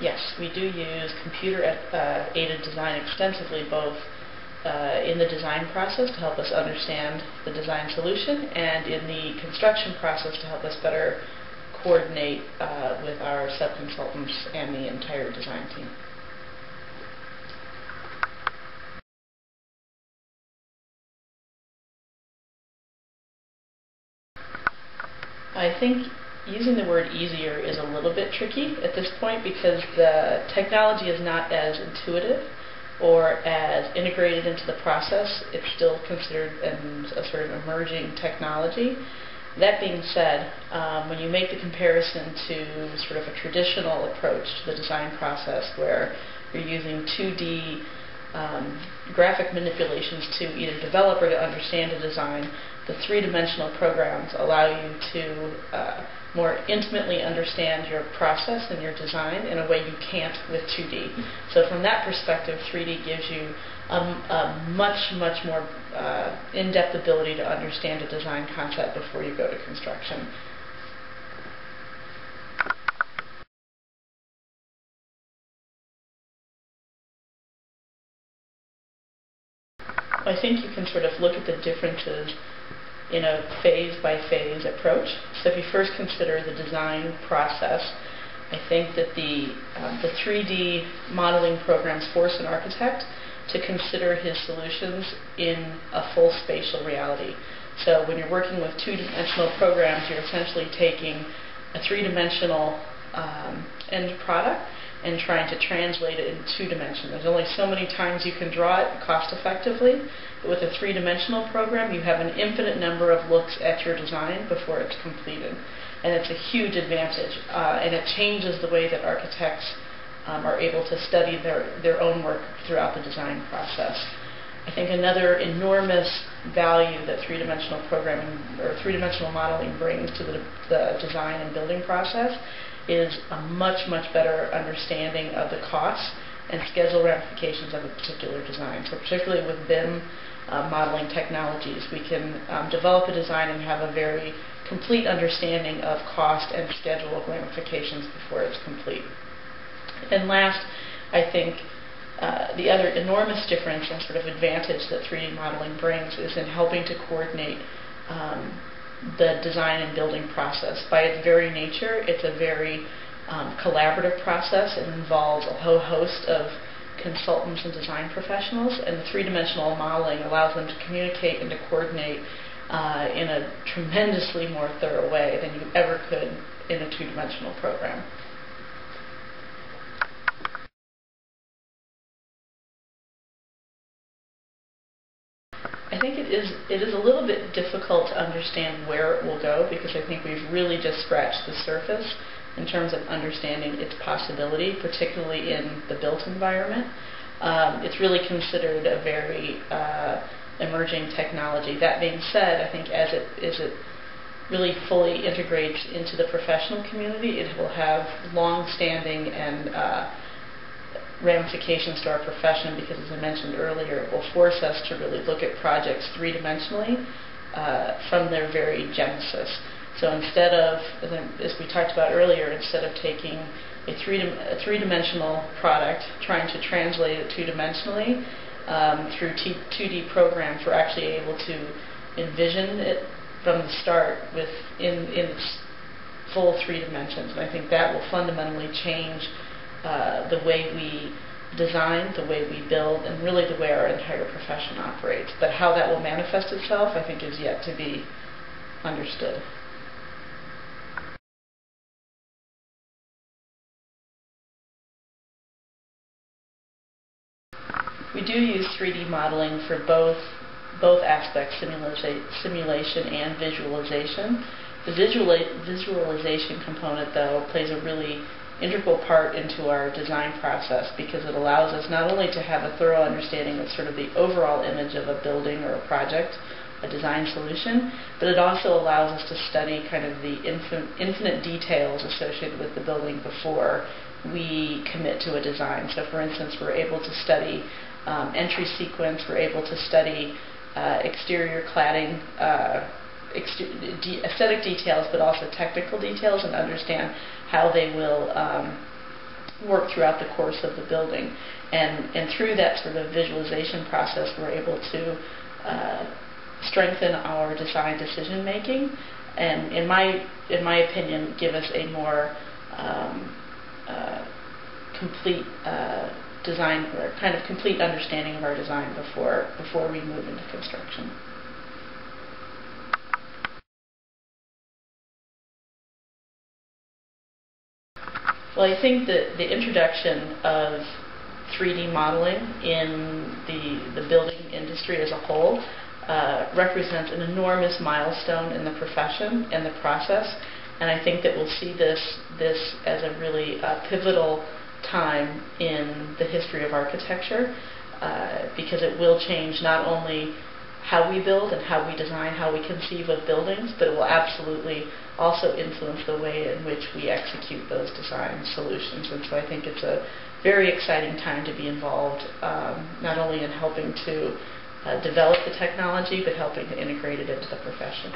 Yes, we do use computer-aided design extensively, both in the design process to help us understand the design solution, and in the construction process to help us better coordinate with our sub-consultants and the entire design team. I think using the word easier is a little bit tricky at this point because the technology is not as intuitive or as integrated into the process. It's still considered a sort of emerging technology. That being said, when you make the comparison to sort of a traditional approach to the design process where you're using 2D graphic manipulations to either develop or to understand a design, the three-dimensional programs allow you to more intimately understand your process and your design in a way you can't with 2D. So from that perspective, 3D gives you a much more in-depth ability to understand a design concept before you go to construction. I think you can sort of look at the differences in a phase-by-phase approach. So if you first consider the design process, I think that the 3D modeling programs force an architect to consider his solutions in a full spatial reality. So when you're working with two-dimensional programs, you're essentially taking a three-dimensional end product and trying to translate it in 2 dimensions. There's only so many times you can draw it cost effectively, but with a three-dimensional program you have an infinite number of looks at your design before it's completed. And it's a huge advantage, and it changes the way that architects are able to study their own work throughout the design process. I think another enormous value that three-dimensional programming or three-dimensional modeling brings to the design and building process is a much better understanding of the costs and schedule ramifications of a particular design. So particularly with BIM modeling technologies, we can develop a design and have a very complete understanding of cost and schedule ramifications before it's complete. And last, I think the other enormous difference and sort of advantage that 3D modeling brings is in helping to coordinate the design and building process. By its very nature, it's a very collaborative process. It involves a whole host of consultants and design professionals, and the three-dimensional modeling allows them to communicate and to coordinate in a tremendously more thorough way than you ever could in a two-dimensional program. I think it is a little bit difficult to understand where it will go, because I think we've really just scratched the surface in terms of understanding its possibility, particularly in the built environment. It's really considered a very emerging technology. That being said, I think as it really fully integrates into the professional community, it will have long-standing and ramifications to our profession, because as I mentioned earlier, it will force us to really look at projects three-dimensionally from their very genesis. So instead of, as we talked about earlier, instead of taking a three-dimensional product, trying to translate it two-dimensionally through 2D programs, we're actually able to envision it from the start in its full 3 dimensions. And I think that will fundamentally change the way we design, the way we build, and really the way our entire profession operates. But how that will manifest itself, I think, is yet to be understood. We do use 3D modeling for both aspects, simulation and visualization. The visualization component, though, plays a really integral part into our design process, because it allows us not only to have a thorough understanding of sort of the overall image of a building or a project, a design solution, but it also allows us to study kind of the infinite details associated with the building before we commit to a design. So for instance, we're able to study entry sequence, we're able to study exterior cladding, aesthetic details, but also technical details, and understand how they will work throughout the course of the building. And through that sort of visualization process, we're able to strengthen our design decision making, and in my opinion, give us a more complete design, or kind of complete understanding of our design before we move into construction. Well, I think that the introduction of 3D modeling in the building industry as a whole represents an enormous milestone in the profession and the process, and I think that we'll see this as a really pivotal time in the history of architecture, because it will change not only how we build and how we design, how we conceive of buildings, but it will absolutely also influence the way in which we execute those design solutions. And so I think it's a very exciting time to be involved, not only in helping to develop the technology, but helping to integrate it into the profession.